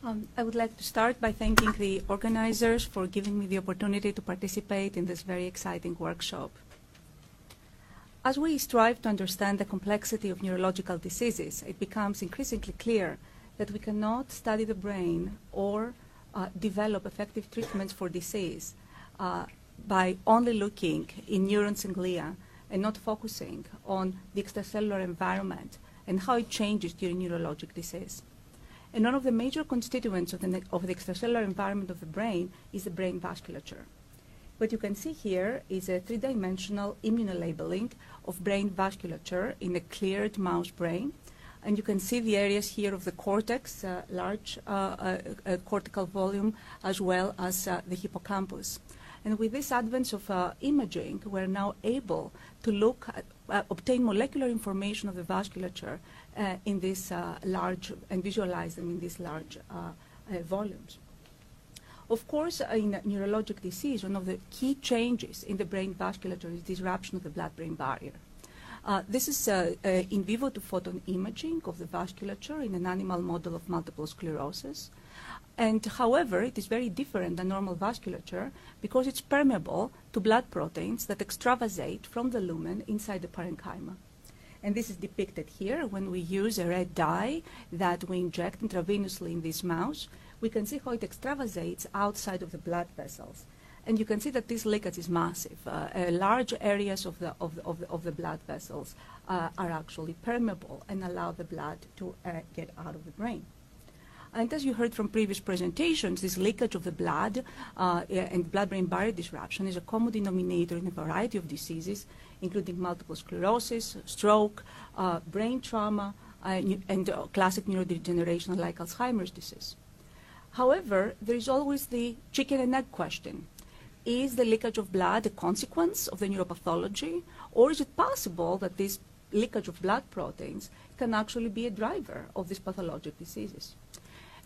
I would like to start by thanking the organizers for giving me the opportunity to participate in this very exciting workshop. As we strive to understand the complexity of neurological diseases, it becomes increasingly clear that we cannot study the brain or develop effective treatments for disease by only looking in neurons and glia and not focusing on the extracellular environment and how it changes during neurologic disease. And one of the major constituents of the extracellular environment of the brain is the brain vasculature. What you can see here is a three-dimensional immunolabeling of brain vasculature in a cleared mouse brain. And you can see the areas here of the cortex, large cortical volume, as well as the hippocampus. And with this advent of imaging, we're now able to look at, obtain molecular information of the vasculature in this large, and visualize them in these large volumes. Of course, in neurologic disease, one of the key changes in the brain vasculature is disruption of the blood-brain barrier. This is in vivo to photon imaging of the vasculature in an animal model of multiple sclerosis. And however, it is very different than normal vasculature because it's permeable to blood proteins that extravasate from the lumen inside the parenchyma. And this is depicted here when we use a red dye that we inject intravenously in this mouse. We can see how it extravasates outside of the blood vessels. And you can see that this leakage is massive. Large areas of the blood vessels are actually permeable and allow the blood to get out of the brain. And as you heard from previous presentations, this leakage of the blood and blood-brain barrier disruption is a common denominator in a variety of diseases, including multiple sclerosis, stroke, brain trauma, and classic neurodegeneration like Alzheimer's disease. However, there is always the chicken and egg question. Is the leakage of blood a consequence of the neuropathology, or is it possible that this leakage of blood proteins can actually be a driver of these pathologic diseases?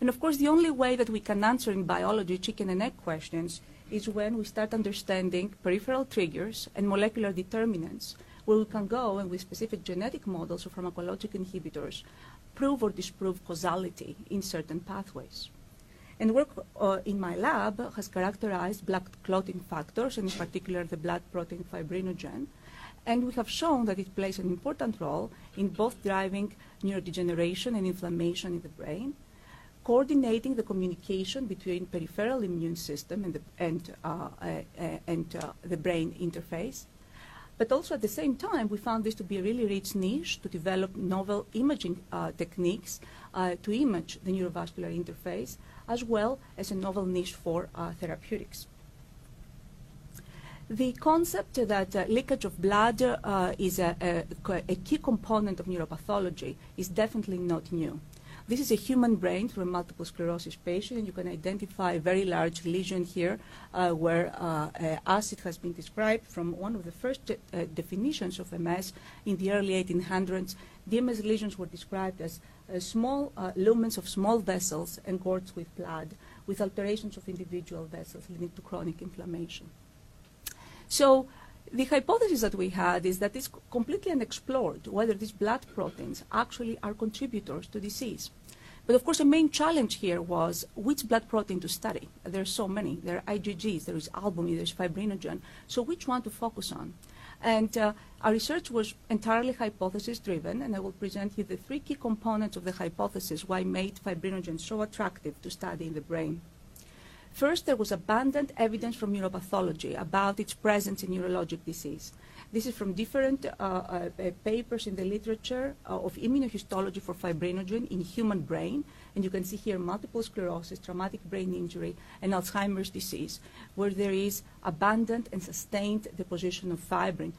And of course, the only way that we can answer in biology chicken and egg questions is when we start understanding peripheral triggers and molecular determinants, where we can go and with specific genetic models or pharmacologic inhibitors prove or disprove causality in certain pathways. And work in my lab has characterized blood clotting factors, and in particular the blood protein fibrinogen. And we have shown that it plays an important role in both driving neurodegeneration and inflammation in the brain, coordinating the communication between peripheral immune system and the brain interface. But also at the same time, we found this to be a really rich niche to develop novel imaging techniques to image the neurovascular interface, as well as a novel niche for therapeutics. The concept that leakage of blood is a key component of neuropathology is definitely not new. This is a human brain through a multiple sclerosis patient, and you can identify a very large lesion here where, as it has been described from one of the first definitions of MS in the early 1800s, the MS lesions were described as small lumens of small vessels engorged with blood, with alterations of individual vessels leading to chronic inflammation. So the hypothesis that we had is that it's completely unexplored whether these blood proteins actually are contributors to disease. But of course, the main challenge here was which blood protein to study. There are so many. There are IgGs, there is albumin, there's fibrinogen. So which one to focus on? And our research was entirely hypothesis-driven, and I will present you the three key components of the hypothesis why made fibrinogen so attractive to study in the brain. First, there was abundant evidence from neuropathology about its presence in neurologic disease. This is from different papers in the literature of immunohistology for fibrinogen in human brain. And you can see here multiple sclerosis, traumatic brain injury, and Alzheimer's disease, where there is abundant and sustained deposition of fibrin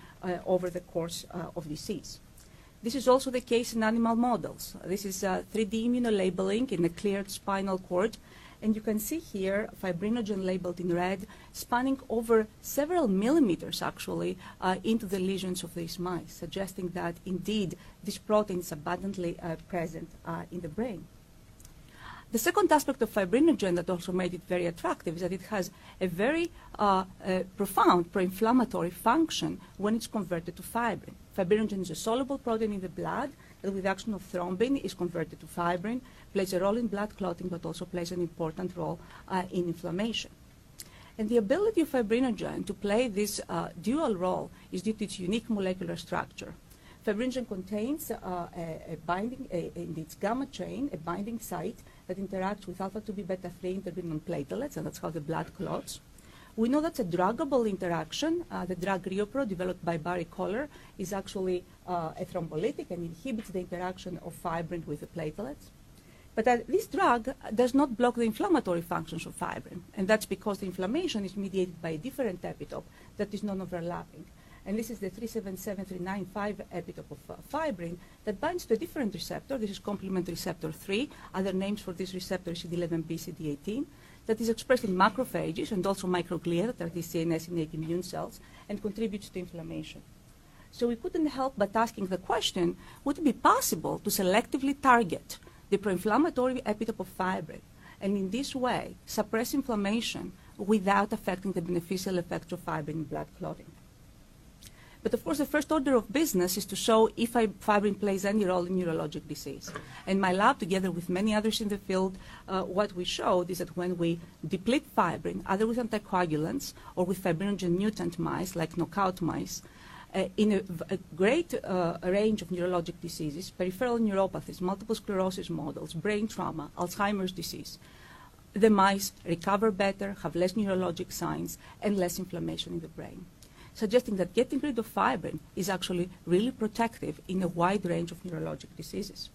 over the course of disease. This is also the case in animal models. This is 3D immunolabeling in the cleared spinal cord. And you can see here fibrinogen labeled in red, spanning over several millimeters actually into the lesions of these mice, suggesting that indeed this protein is abundantly present in the brain. The second aspect of fibrinogen that also made it very attractive is that it has a very profound pro-inflammatory function when it's converted to fibrin. Fibrinogen is a soluble protein in the blood that with action of thrombin is converted to fibrin, plays a role in blood clotting, but also plays an important role in inflammation. And the ability of fibrinogen to play this dual role is due to its unique molecular structure. Fibrinogen contains in its gamma chain a binding site that interacts with alpha-2b beta-3 intervening platelets, and that's how the blood clots. We know that's a druggable interaction. The drug Riopro, developed by Barry Kohler, is actually a thrombolytic and inhibits the interaction of fibrin with the platelets. But this drug does not block the inflammatory functions of fibrin, and that's because the inflammation is mediated by a different epitope that is non-overlapping. And this is the 377395 epitope of fibrin that binds to a different receptor. This is complement receptor 3. Other names for this receptor is CD11b, CD18, that is expressed in macrophages and also microglia, that are the CNS innate immune cells, and contributes to inflammation. So we couldn't help but asking the question, would it be possible to selectively target the pro-inflammatory epitope of fibrin, and in this way suppress inflammation without affecting the beneficial effects of fibrin in blood clotting? But of course, the first order of business is to show if fibrin plays any role in neurologic disease. And my lab, together with many others in the field, what we showed is that when we deplete fibrin, either with anticoagulants or with fibrinogen mutant mice, like knockout mice, in a great range of neurologic diseases, peripheral neuropathies, multiple sclerosis models, brain trauma, Alzheimer's disease, the mice recover better, have less neurologic signs, and less inflammation in the brain, suggesting that getting rid of fibrin is actually really protective in a wide range of neurologic diseases.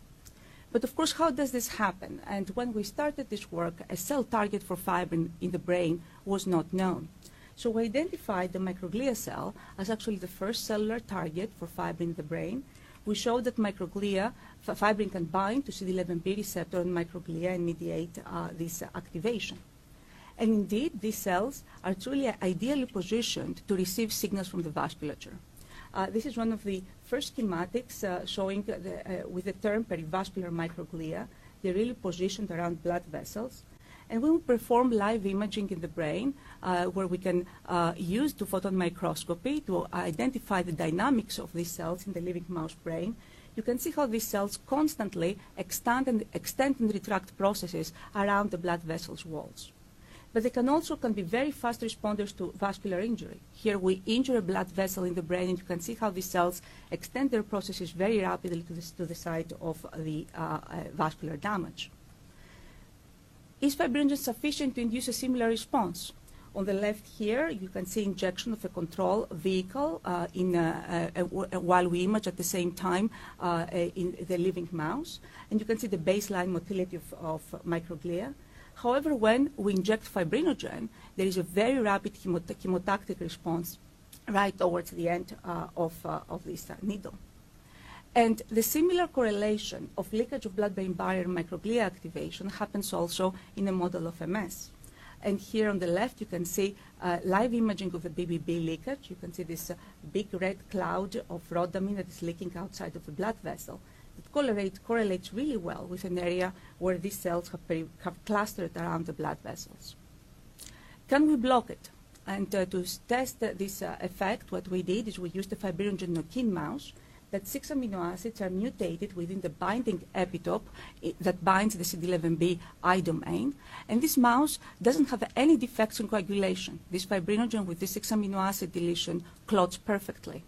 But of course, how does this happen? And when we started this work, a cell target for fibrin in the brain was not known. So we identified the microglia cell as actually the first cellular target for fibrin in the brain. We showed that microglia, fibrin can bind to CD11b receptor in microglia and mediate this activation. And indeed, these cells are truly ideally positioned to receive signals from the vasculature. This is one of the first schematics showing with the term perivascular microglia. They're really positioned around blood vessels. And we will perform live imaging in the brain, where we can use photon microscopy to identify the dynamics of these cells in the living mouse brain. You can see how these cells constantly extend and retract processes around the blood vessels' walls. But they can be very fast responders to vascular injury. Here we injure a blood vessel in the brain, and you can see how these cells extend their processes very rapidly to the site of the vascular damage. Is fibrinogen sufficient to induce a similar response? On the left here, you can see injection of a control vehicle while we image at the same time in the living mouse. And you can see the baseline motility of microglia. However, when we inject fibrinogen, there is a very rapid chemotactic response right towards the end of this needle. And the similar correlation of leakage of blood-brain barrier and microglia activation happens also in a model of MS. And here on the left, you can see live imaging of the BBB leakage. You can see this big red cloud of rhodamine that is leaking outside of the blood vessel. It correlates really well with an area where these cells have clustered around the blood vessels. Can we block it? And to test this effect, what we did is we used a fibrinogen knock-in mouse that 6 amino acids are mutated within the binding epitope that binds the CD11b I domain. And this mouse doesn't have any defects in coagulation. This fibrinogen with this 6 amino acid deletion clots perfectly.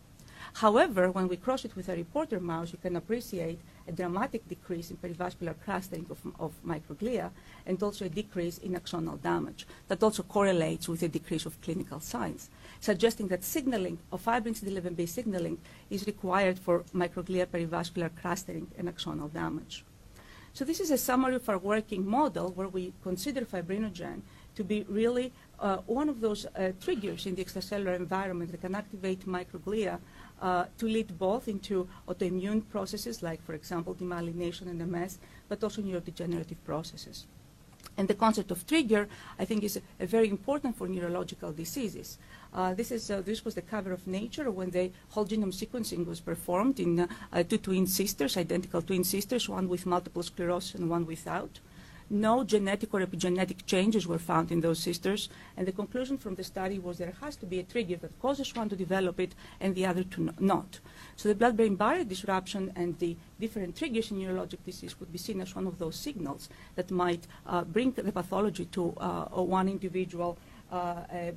However, when we cross it with a reporter mouse, you can appreciate a dramatic decrease in perivascular clustering of microglia and also a decrease in axonal damage. That also correlates with a decrease of clinical signs, suggesting that signaling of fibrin CD11b signaling is required for microglia perivascular clustering and axonal damage. So this is a summary of our working model where we consider fibrinogen to be really one of those triggers in the extracellular environment that can activate microglia to lead both into autoimmune processes like, for example, demyelination and MS, but also neurodegenerative processes. And the concept of trigger, I think, is very important for neurological diseases. This was the cover of Nature when the whole genome sequencing was performed in 2 twin sisters, identical twin sisters, one with multiple sclerosis and one without. No genetic or epigenetic changes were found in those sisters, and the conclusion from the study was there has to be a trigger that causes one to develop it and the other to not. So the blood-brain barrier disruption and the different triggers in neurologic disease would be seen as one of those signals that might bring the pathology to one individual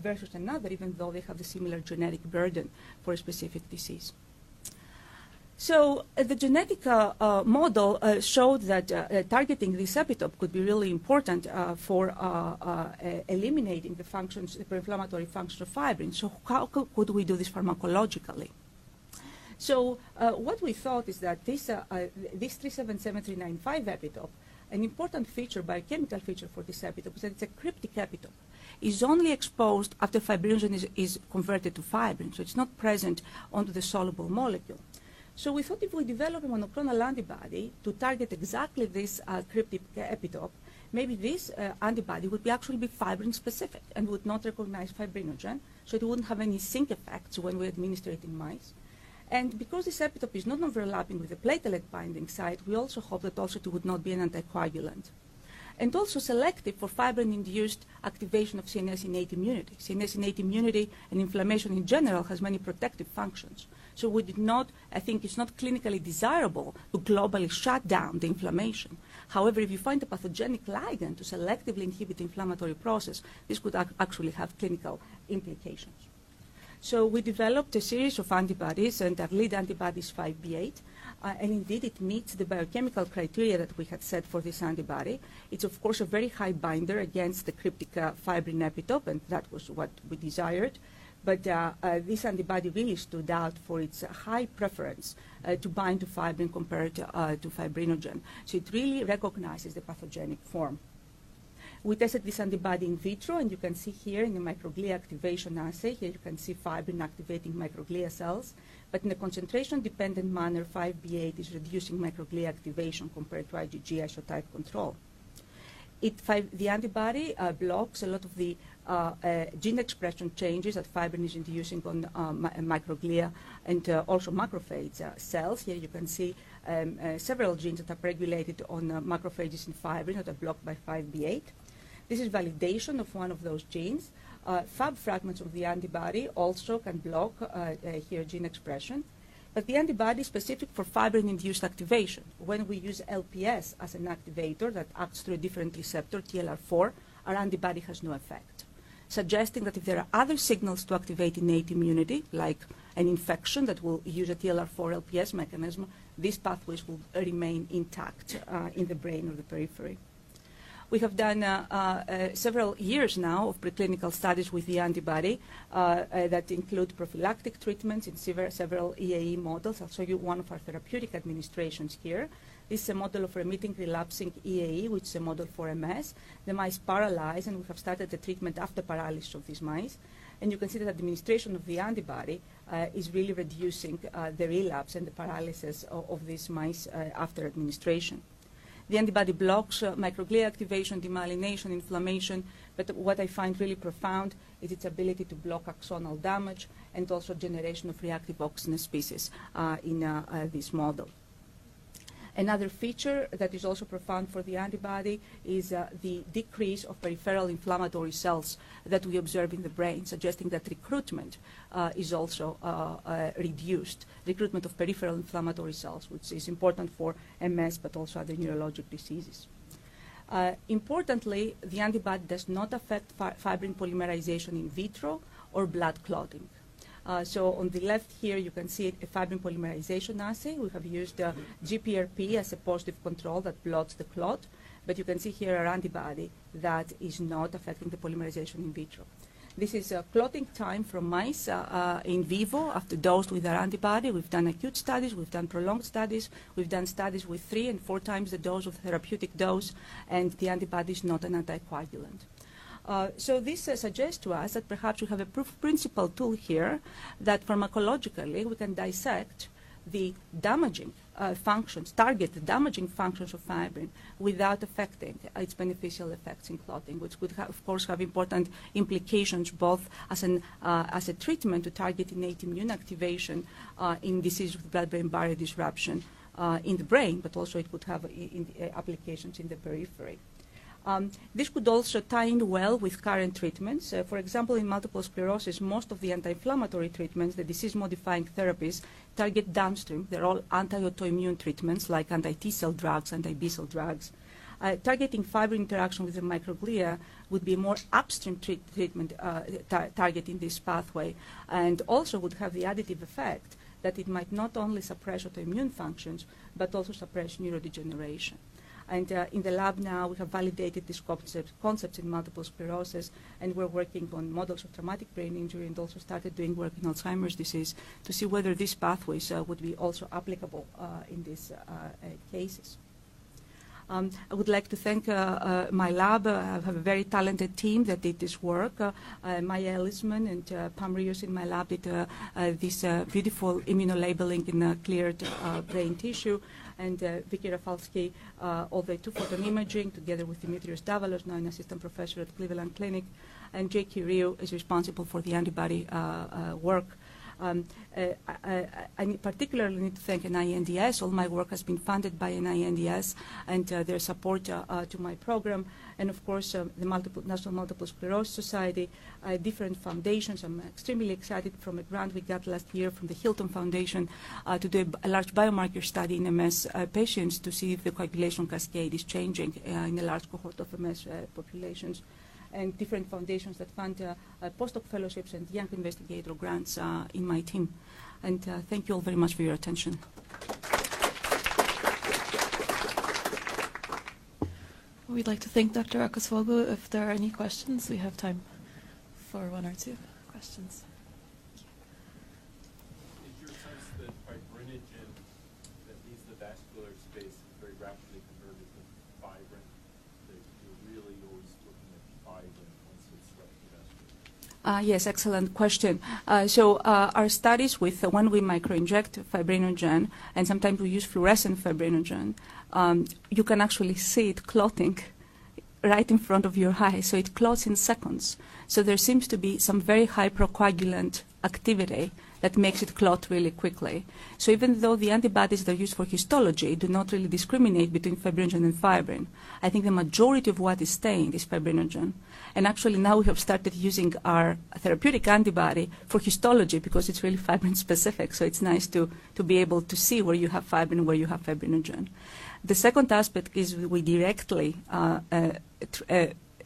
versus another, even though they have the similar genetic burden for a specific disease. So the genetic model showed that targeting this epitope could be really important for eliminating the functions, the pro-inflammatory function of fibrin. So how could we do this pharmacologically? So what we thought is that this 377395 epitope, an important feature, biochemical feature for this epitope, is that it's a cryptic epitope. Is only exposed after fibrinogen is converted to fibrin, so it's not present onto the soluble molecule. So we thought if we develop a monoclonal antibody to target exactly this cryptic epitope, maybe this antibody would actually be fibrin specific and would not recognize fibrinogen, so it wouldn't have any sync effects when we administer it in mice. And because this epitope is not overlapping with the platelet binding site, we also hope that also it would not be an anticoagulant. And also selective for fibrin-induced activation of CNS innate immunity. CNS innate immunity and inflammation in general has many protective functions. So we did not, I think it's not clinically desirable to globally shut down the inflammation. However, if you find a pathogenic ligand to selectively inhibit the inflammatory process, this could actually have clinical implications. So we developed a series of antibodies, and our lead antibody is 5B8. And indeed, it meets the biochemical criteria that we had set for this antibody. It's, of course, a very high binder against the cryptic fibrin epitope, and that was what we desired. But this antibody really stood out for its high preference to bind to fibrin compared to fibrinogen. So it really recognizes the pathogenic form. We tested this antibody in vitro, and you can see here in the microglia activation assay, here you can see fibrin activating microglia cells. But in a concentration-dependent manner, 5B8 is reducing microglia activation compared to IgG isotype control. The antibody blocks a lot of the gene expression changes that fibrin is inducing on microglia and also macrophage cells. Here you can see several genes that are regulated on macrophages in fibrin that are blocked by 5B8. This is validation of one of those genes. Fab fragments of the antibody also can block here gene expression. But the antibody is specific for fibrin-induced activation. When we use LPS as an activator that acts through a different receptor, TLR4, our antibody has no effect, suggesting that if there are other signals to activate innate immunity, like an infection that will use a TLR4 LPS mechanism, these pathways will remain intact in the brain or the periphery. We have done several years now of preclinical studies with the antibody that include prophylactic treatments in several EAE models. I'll show you one of our therapeutic administrations here. This is a model of remitting relapsing EAE, which is a model for MS. The mice paralyzed, and we have started the treatment after paralysis of these mice. And you can see that administration of the antibody is really reducing the relapse and the paralysis of these mice after administration. The antibody blocks microglia activation, demyelination, inflammation, but what I find really profound is its ability to block axonal damage and also generation of reactive oxygen species in this model. Another feature that is also profound for the antibody is the decrease of peripheral inflammatory cells that we observe in the brain, suggesting that recruitment is also reduced, recruitment of peripheral inflammatory cells, which is important for MS but also other neurologic diseases. Importantly, the antibody does not affect fibrin polymerization in vitro or blood clotting. So on the left here, you can see a fibrin polymerization assay. We have used GPRP as a positive control that blots the clot, but you can see here our antibody that is not affecting the polymerization in vitro. This is clotting time from mice in vivo after dosed with our antibody. We've done acute studies, we've done prolonged studies, we've done studies with 3 and 4 times the dose of therapeutic dose, and the antibody is not an anticoagulant. So this suggests to us that perhaps we have a proof of principle tool here that pharmacologically we can dissect the damaging functions, target the damaging functions of fibrin without affecting its beneficial effects in clotting, which would, of course, have important implications both as a treatment to target innate immune activation in disease with blood-brain barrier disruption in the brain, but also it could have applications in the periphery. This could also tie in well with current treatments. For example, in multiple sclerosis, most of the anti-inflammatory treatments, the disease-modifying therapies, target downstream. They're all anti-autoimmune treatments like anti-T cell drugs, anti-B cell drugs. Targeting fibrin interaction with the microglia would be a more upstream treatment targeting this pathway, and also would have the additive effect that it might not only suppress autoimmune functions, but also suppress neurodegeneration. And in the lab now, we have validated these concepts in multiple sclerosis, and we're working on models of traumatic brain injury and also started doing work in Alzheimer's disease to see whether these pathways would be also applicable in these cases. I would like to thank my lab. I have a very talented team that did this work. Maya Ellisman and Pam Rios in my lab did this beautiful immunolabeling in cleared brain tissue. And Vicky Rafalski, all the two-photon imaging, together with Dimitrios Davalos, now an assistant professor at Cleveland Clinic. And J.K. Rio is responsible for the antibody work. I particularly need to thank NINDS. All my work has been funded by NINDS and their support to my program. And of course, the National Multiple Sclerosis Society, different foundations. I'm extremely excited from a grant we got last year from the Hilton Foundation to do a large biomarker study in MS patients to see if the coagulation cascade is changing in a large cohort of MS populations. And different foundations that fund postdoc fellowships and young investigator grants in my team. And thank you all very much for your attention. We'd like to thank Dr. Akassoglou. If there are any questions, we have time for one or two questions. Is your sense that fibrinogen that leaves the vascular space is very rapidly converted to fibrin? That you're really always looking at fibrin once it's left the vascular? Yes, excellent question. Our studies with when we microinject fibrinogen, and sometimes we use fluorescent fibrinogen, you can actually see it clotting right in front of your eye. So it clots in seconds. So there seems to be some very high procoagulant activity that makes it clot really quickly. So even though the antibodies that are used for histology do not really discriminate between fibrinogen and fibrin, I think the majority of what is stained is fibrinogen. And actually now we have started using our therapeutic antibody for histology because it's really fibrin specific. So it's nice to be able to see where you have fibrin and where you have fibrinogen. The second aspect is we directly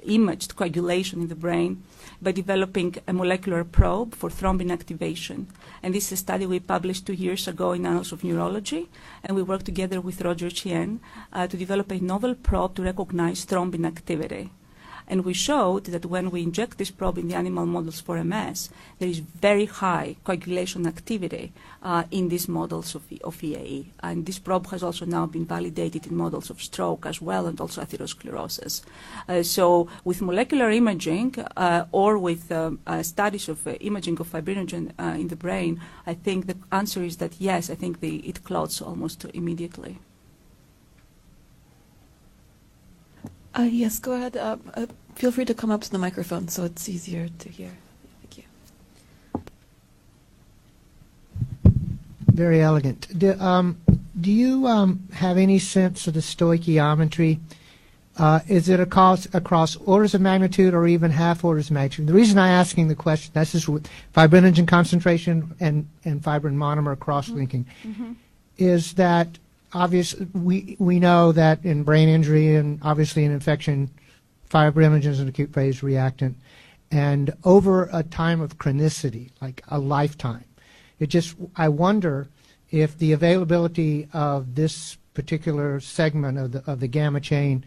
imaged coagulation in the brain by developing a molecular probe for thrombin activation. And this is a study we published 2 years ago in Annals of Neurology, and we worked together with Roger Chien to develop a novel probe to recognize thrombin activity. And we showed that when we inject this probe in the animal models for MS, there is very high coagulation activity in these models of EAE. And this probe has also now been validated in models of stroke as well, and also atherosclerosis. So with molecular imaging or with studies of imaging of fibrinogen in the brain, I think the answer is that yes, I think it clots almost immediately. Yes, go ahead. Feel free to come up to the microphone so it's easier to hear. Thank you. Very elegant. Do you have any sense of the stoichiometry? Is it across orders of magnitude or even half orders of magnitude? The reason I'm asking the question, this is with fibrinogen concentration and fibrin monomer cross-linking, is that obviously we know that in brain injury and obviously in infection, fibrinogen is an acute phase reactant, and over a time of chronicity, like a lifetime, I wonder if the availability of this particular segment of the gamma chain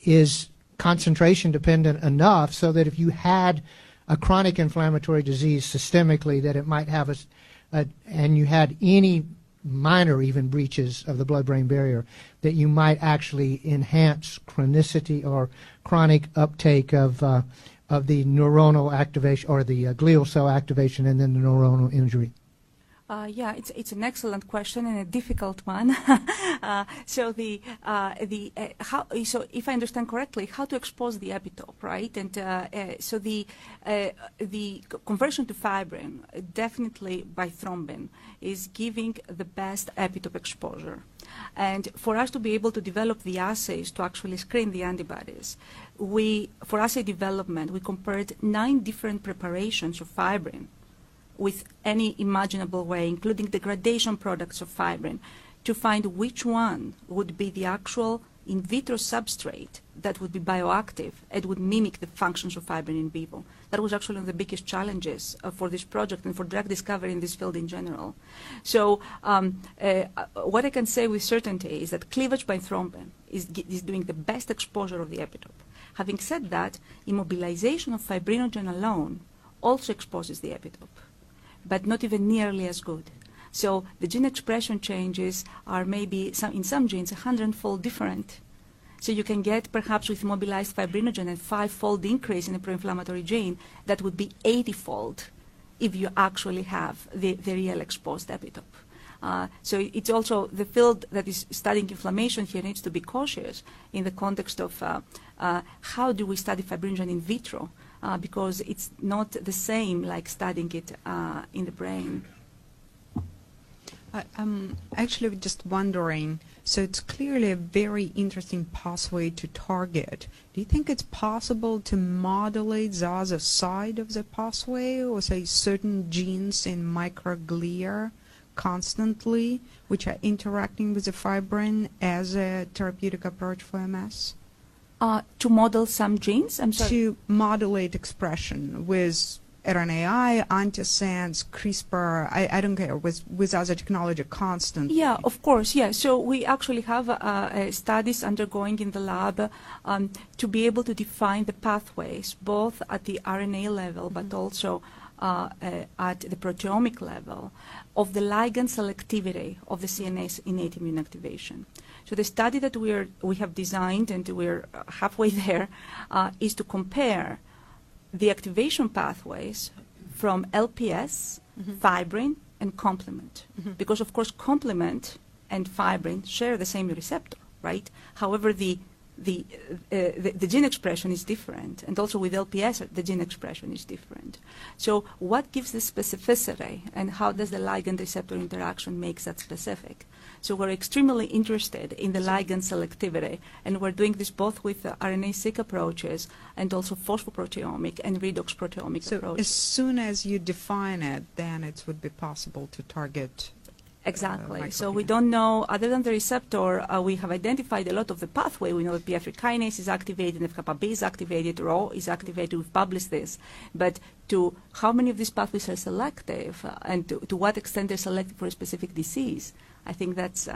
is concentration dependent enough so that if you had a chronic inflammatory disease systemically, that it might have and you had any minor even breaches of the blood-brain barrier, that you might actually enhance chronicity or chronic uptake of the neuronal activation or the glial cell activation and then the neuronal injury. Yeah, it's an excellent question and a difficult one. So if I understand correctly, how to expose the epitope, right? And so the conversion to fibrin, definitely by thrombin, is giving the best epitope exposure. And for us to be able to develop the assays to actually screen the antibodies, for assay development, we compared 9 different preparations of fibrin with any imaginable way, including degradation products of fibrin, to find which one would be the actual in vitro substrate that would be bioactive and would mimic the functions of fibrin in vivo. That was actually one of the biggest challenges for this project and for drug discovery in this field in general. So what I can say with certainty is that cleavage by thrombin is doing the best exposure of the epitope. Having said that, immobilization of fibrinogen alone also exposes the epitope, but not even nearly as good. So the gene expression changes are maybe, in some genes, 100-fold different. So you can get, perhaps with immobilized fibrinogen, a 5-fold increase in a pro-inflammatory gene that would be 80-fold if you actually have the real exposed epitope. So it's also the field that is studying inflammation here needs to be cautious in the context of how do we study fibrinogen in vitro, because it's not the same like studying it in the brain. I'm actually just wondering, so it's clearly a very interesting pathway to target. Do you think it's possible to modulate the other side of the pathway, or say certain genes in microglia constantly, which are interacting with the fibrin as a therapeutic approach for MS? To model some genes? I'm sorry. To modulate expression with RNAi, antisense, CRISPR, I don't care, with other technology constantly. Yeah, of course, yeah. So we actually have studies undergoing in the lab to be able to define the pathways, both at the RNA level, but also at the proteomic level, of the ligand selectivity of the CNS innate immune activation. So the study that we have designed, and we're halfway there, is to compare the activation pathways from LPS, fibrin, and complement. Because, of course, complement and fibrin share the same receptor, right? However, the gene expression is different, and also with LPS, the gene expression is different. So what gives the specificity, and how does the ligand-receptor interaction make that specific? So we're extremely interested in the ligand selectivity, and we're doing this both with RNA-seq approaches and also phosphoproteomic and redox proteomic approaches. As soon as you define it, then it would be possible to target. Exactly. So we don't know, other than the receptor, we have identified a lot of the pathway. We know that PI3 kinase is activated, FKB is activated, RO is activated. We've published this. But to how many of these pathways are selective, and to what extent they're selective for a specific disease, I think that's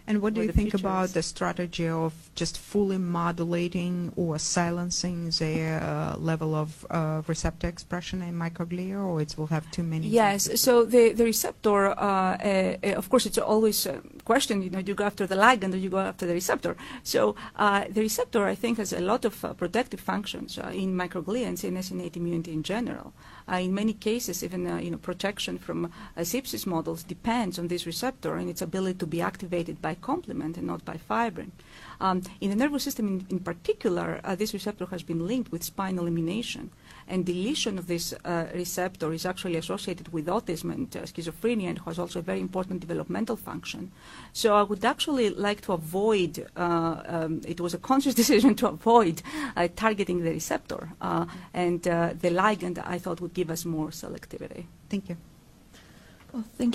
And what do you think about is. the strategy of just fully modulating or silencing the level of receptor expression in microglia, or it will have too many? Yes, so the receptor, of course, it's always a question, do you go after the ligand or you go after the receptor? So the receptor, I think, has a lot of protective functions in microglia and CNS innate immunity in general. In many cases, even protection from sepsis models depends on this receptor and its ability to be activated by complement and not by fibrin. In the nervous system in particular, this receptor has been linked with spinal elimination, and deletion of this receptor is actually associated with autism and schizophrenia, and has also a very important developmental function. So I would actually like to avoid, it was a conscious decision to avoid targeting the receptor, and the ligand I thought would give us more selectivity. Thank you. Well, thank